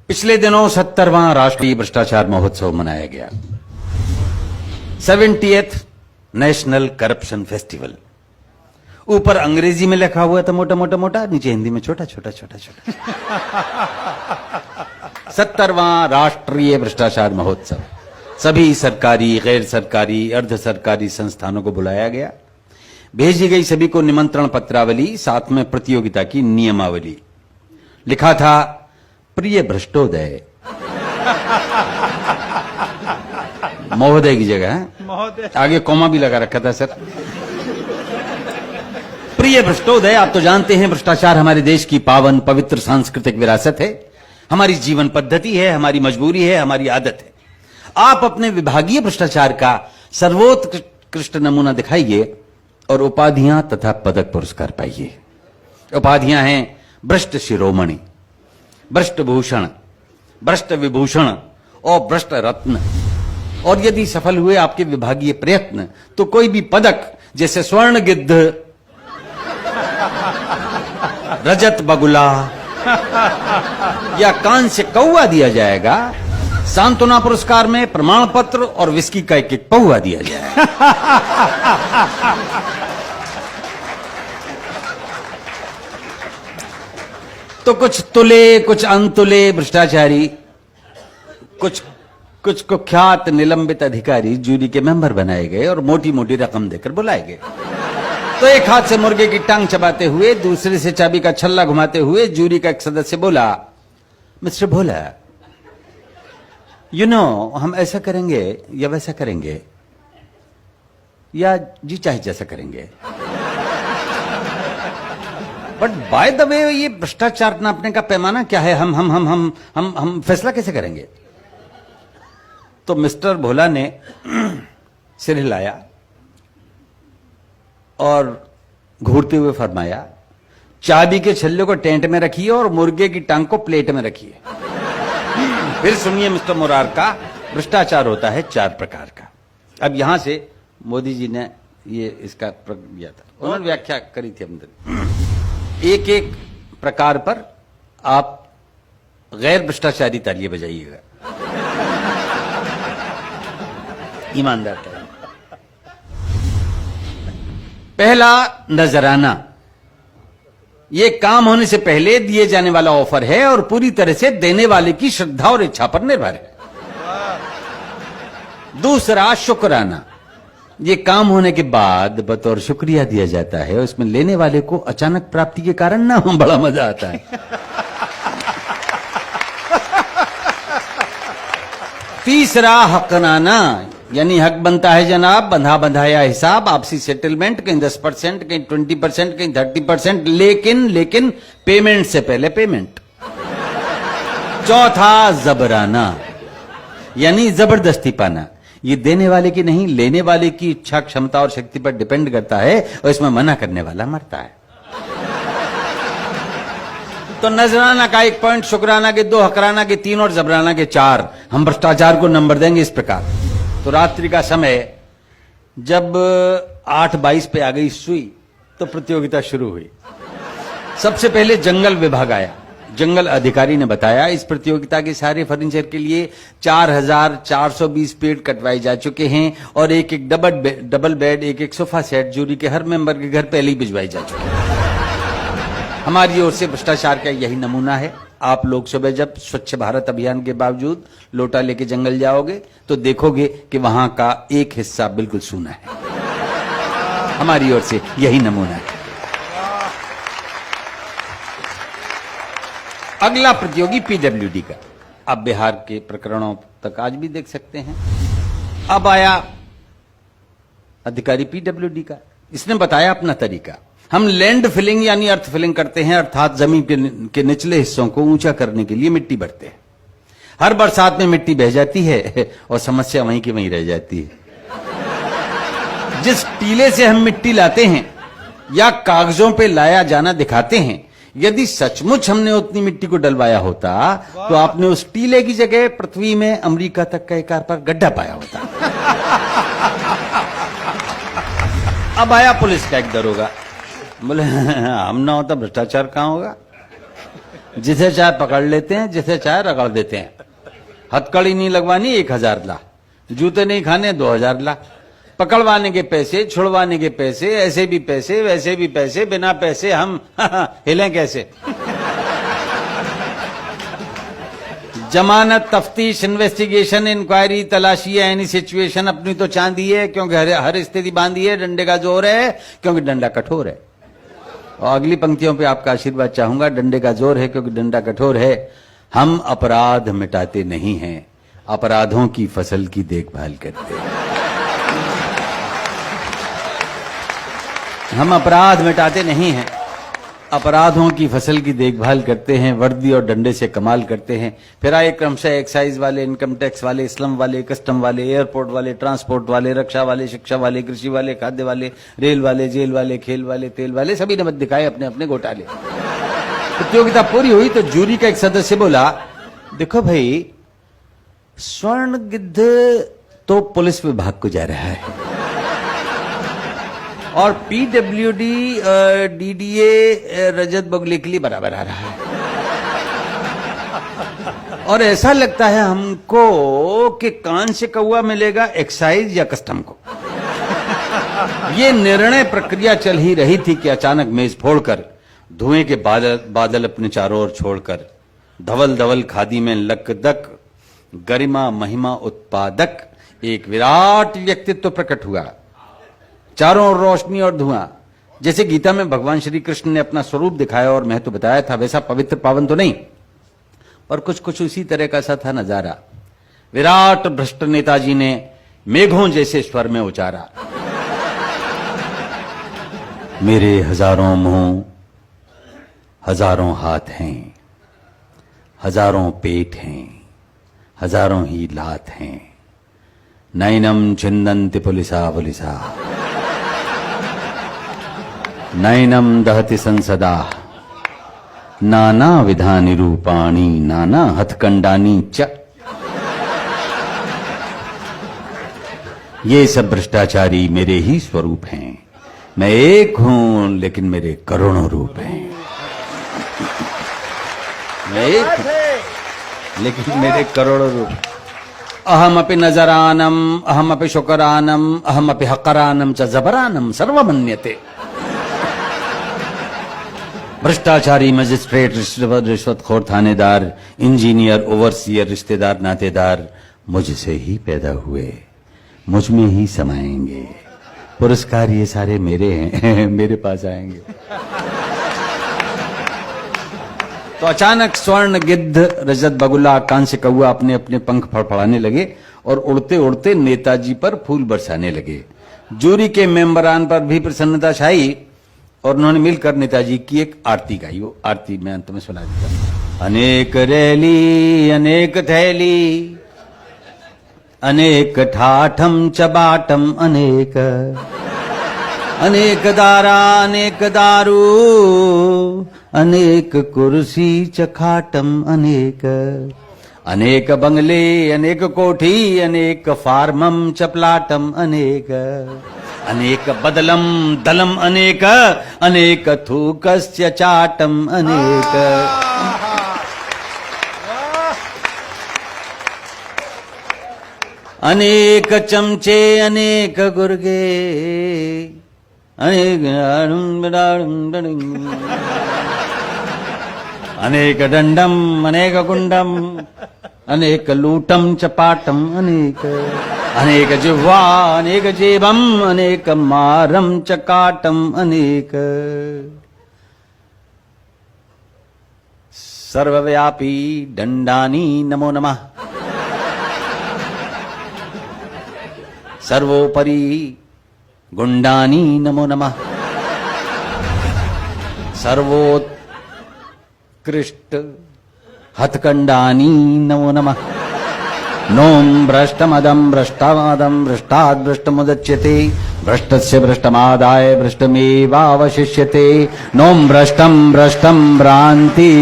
पिछले दिनों 70वां राष्ट्रीय भ्रष्टाचार महोत्सव मनाया गया। 70th national corruption festival. ऊपर अंग्रेजी में लिखा हुआ था मोटा मोटा मोटा, नीचे हिंदी में छोटा छोटा छोटा छोटा। 70वां राष्ट्रीय भ्रष्टाचार महोत्सव। सभी सरकारी, गैर सरकारी, अर्ध सरकारी संस्थानों को बुलाया गया। भेजी गई सभी को निमंत्रण पत्रावली, साथ में प्रतियोगिता की नियमावली। लिखा था प्रिय भ्रष्टोदय। महोदय की जगह है, आगे कॉमा भी लगा रखा था सर। प्रिय भ्रष्टोदय, आप तो जानते हैं भ्रष्टाचार हमारे देश की पावन पवित्र सांस्कृतिक विरासत है, हमारी जीवन पद्धति है, हमारी मजबूरी है, हमारी आदत है। आप अपने विभागीय भ्रष्टाचार का सर्वोत्कृष्ट नमूना दिखाइए और उपाधियां तथा पदक पुरस्कार पाइए। उपाधियां हैं भ्रष्ट शिरोमणि, भ्रष्ट भूषण, भ्रष्ट विभूषण और भ्रष्ट रत्न। और यदि सफल हुए आपके विभागीय प्रयत्न तो कोई भी पदक, जैसे स्वर्ण गिद्ध, रजत बगुला या कांस्य कौवा दिया जाएगा। सांत्वना पुरस्कार में प्रमाण पत्र और विस्की का एक पौवा दिया जाएगा। तो कुछ तुले, कुछ अनतुले भ्रष्टाचारी, कुछ कुख्यात निलंबित अधिकारी जूरी के मेंबर बनाए गए और मोटी मोटी रकम देकर बुलाए गए। तो एक हाथ से मुर्गे की टांग चबाते हुए, दूसरे से चाबी का छल्ला घुमाते हुए जूरी का एक सदस्य बोला, मिस्टर भोला, हम ऐसा करेंगे या वैसा करेंगे, या जी चाहे जैसा करेंगे। बट बाय द वे, ये भ्रष्टाचार नापने का पैमाना क्या है? हम फैसला कैसे करेंगे? तो मिस्टर भोला ने सिर हिलाया और घूरते हुए फरमाया, चाबी के छल्ले को टेंट में रखिए और मुर्गे की टांग को प्लेट में रखिए। फिर सुनिए मिस्टर मुरार का, भ्रष्टाचार होता है 4 प्रकार का। अब यहां से मोदी जी ने ये इसका दिया था, उन्होंने व्याख्या करी थी अंदर। एक एक प्रकार पर आप गैर भ्रष्टाचारी तालियां बजाइएगा, ईमानदार तालियां। पहला, नजराना। ये काम होने से पहले दिए जाने वाला ऑफर है और पूरी तरह से देने वाले की श्रद्धा और इच्छा पर निर्भर है। दूसरा, शुक्राना। ये काम होने के बाद बतौर शुक्रिया दिया जाता है, उसमें लेने वाले को अचानक प्राप्ति के कारण ना बड़ा मजा आता है। तीसरा, हकनाना, यानी हक बनता है जनाब, बंधा बंधाया हिसाब, आपसी सेटलमेंट, कहीं 10%, कहीं 20%, कहीं 30%, लेकिन पेमेंट से पहले पेमेंट। चौथा, जबराना, यानी जबरदस्ती पाना। ये देने वाले की नहीं, लेने वाले की इच्छा, क्षमता और शक्ति पर डिपेंड करता है और इसमें मना करने वाला मरता है। तो नजराना का 1 पॉइंट, शुक्राना के 2, हकराना के 3 और जबराना के 4। हम भ्रष्टाचार को नंबर देंगे इस प्रकार। तो रात्रि का समय जब 8:22 पे आ गई सुई तो प्रतियोगिता शुरू हुई। सबसे पहले जंगल विभाग आया। जंगल अधिकारी ने बताया, इस प्रतियोगिता के सारे फर्नीचर के लिए 4420 पेड़ कटवाए जा चुके हैं और एक डबल बेड, एक सोफा सेट जूरी के हर मेंबर के घर पहले ही भिजवाई जा चुके हैं। हमारी ओर से भ्रष्टाचार का यही नमूना है। आप लोग सुबह जब स्वच्छ भारत अभियान के बावजूद लोटा लेके जंगल जाओगे तो देखोगे कि वहां का एक हिस्सा बिल्कुल सूना है। हमारी ओर से यही नमूना है। अगला प्रतियोगी पीडब्ल्यूडी का। आप बिहार के प्रकरणों तक आज भी देख सकते हैं। अब आया अधिकारी पीडब्ल्यूडी का। इसने बताया अपना तरीका। हम लैंड फिलिंग यानी अर्थ फिलिंग करते हैं, अर्थात जमीन के निचले हिस्सों को ऊंचा करने के लिए मिट्टी भरते हैं। हर बरसात में मिट्टी बह जाती है और समस्या वहीं की वहीं रह जाती है। जिस टीले से हम मिट्टी लाते हैं या कागजों पे लाया जाना दिखाते हैं, यदि सचमुच हमने उतनी मिट्टी को डलवाया होता तो आपने उस टीले की जगह पृथ्वी में अमेरिका तक का एक पर गड्ढा पाया होता। अब आया पुलिस का एक दरोगा। बोले हम ना होता भ्रष्टाचार कहां होगा। जिसे चाहे पकड़ लेते हैं, जिसे चाहे रगड़ देते हैं। हथकड़ी नहीं लगवानी 1000 ला, जूते नहीं खाने 2000 ला, पकड़वाने के पैसे, छुड़वाने के पैसे, ऐसे भी पैसे वैसे भी पैसे, बिना पैसे हम हिलें कैसे। जमानत, तफ्तीश, इन्वेस्टिगेशन, इंक्वायरी, तलाशी है, एनी सिचुएशन अपनी तो चांदी है क्योंकि हर स्थिति बांधी है, डंडे का जोर है क्योंकि डंडा कठोर है। और अगली पंक्तियों पे आपका आशीर्वाद चाहूंगा। डंडे का जोर है क्योंकि डंडा कठोर है। हम अपराध मिटाते नहीं हैं, अपराधों की फसल की देखभाल करते हैं। हम अपराध मिटाते नहीं हैं, अपराधों की फसल की देखभाल करते हैं। वर्दी और डंडे से कमाल करते हैं। फिर आए क्रमशः एक्साइज वाले, इनकम टैक्स वाले, स्लम वाले, कस्टम वाले, एयरपोर्ट वाले, ट्रांसपोर्ट वाले, रक्षा वाले, शिक्षा वाले, कृषि वाले, खाद्य वाले, रेल वाले, जेल वाले, खेल वाले, तेल वाले, सभी ने मत दिखाए अपने अपने घोटाले। प्रतियोगिता पूरी हुई तो जूरी का एक सदस्य बोला, देखो भाई, स्वर्ण गिद्ध तो पुलिस विभाग को जा रहा है और पीडब्ल्यूडी डीडीए रजत बगुले के लिए बराबर आ रहा है, और ऐसा लगता है हमको कि कान से कौवा मिलेगा एक्साइज या कस्टम को। ये निर्णय प्रक्रिया चल ही रही थी कि अचानक मेज फोड़कर, धुएं के बादल अपने चारों ओर छोड़कर, धवल धवल खादी में लकदक, गरिमा महिमा उत्पादक एक विराट व्यक्तित्व प्रकट हुआ। चारों ओर रोशनी और धुआं। जैसे गीता में भगवान श्री कृष्ण ने अपना स्वरूप दिखाया और महत्व बताया था, वैसा पवित्र पावन तो नहीं, पर कुछ कुछ उसी तरह का सा था नजारा। विराट भ्रष्ट नेताजी ने मेघों जैसे स्वर में उचारा, मेरे हजारों मुंह, हजारों हाथ हैं, हजारों पेट हैं, हजारों ही लात हैं, नैनम छिन्दन्ति पुलिसा पुलिसा, नैनम दहति संसदा, नाना विधानि रूपाणि, नाना हथकंडानी च। ये सब भ्रष्टाचारी मेरे ही स्वरूप हैं। मैं एक हूं लेकिन मेरे करोड़ों रूप हैं। मैं एक हूं लेकिन मेरे करोड़ों रूप। अहमपि नजरानम, अहमपि शुकरानम, अहमपि हकरानम च जबरानम सर्वमन्यते। भ्रष्टाचारी, मजिस्ट्रेट, रिश्वतखोर, थानेदार, इंजीनियर, ओवरसियर, रिश्तेदार, नातेदार मुझसे ही पैदा हुए, मुझ में ही समाएंगे। पुरस्कार ये सारे मेरे हैं, मेरे पास आएंगे। तो अचानक स्वर्ण गिद्ध, रजत बगुला, कांस्य कौवा अपने अपने पंख फड़फड़ाने लगे और उड़ते उड़ते नेताजी पर फूल बरसाने लगे। जूरी के मेंबरान पर भी प्रसन्नता छाई और उन्होंने मिलकर नेताजी की एक आरती गाई। वो आरती मैं अंत में सुना देता हूं। अनेक रैली, अनेक थैली, अनेक ठाठम चबाटम, अनेक अनेक दारा, अनेक दारू, अनेक कुर्सी चखाटम, अनेक अनेक बंगले, अनेक कोठी, अनेक फार्मम चपलाटम, अनेक अनेक बदलम दलम, अनेक अनेक थूकस्य चाटम, अनेक अनेक चमचे, अनेक गुर्गे, अनेक अनेक दंडम, अनेक गुंडम, अनेक लूटम चपाटम, अनेक अनेक जिह्वा, अनेक जेबम, अनेक मारम चकाटम, अनेक सर्वव्यापी दंडानी नमो नमः। सर्वोपरि गुंडानी नमो नमः। सर्वोत्कृष्ट हथकंडानी नमो नमः। नोम भ्रष्टमदम भ्रष्टादम भ्रष्टाद् भ्रष्टमुदच्यते, भ्रष्टस्य भ्रष्टमादाय भ्रष्टमेवावशिष्यते। नोम भ्रष्टम भ्रष्टम भ्रांति।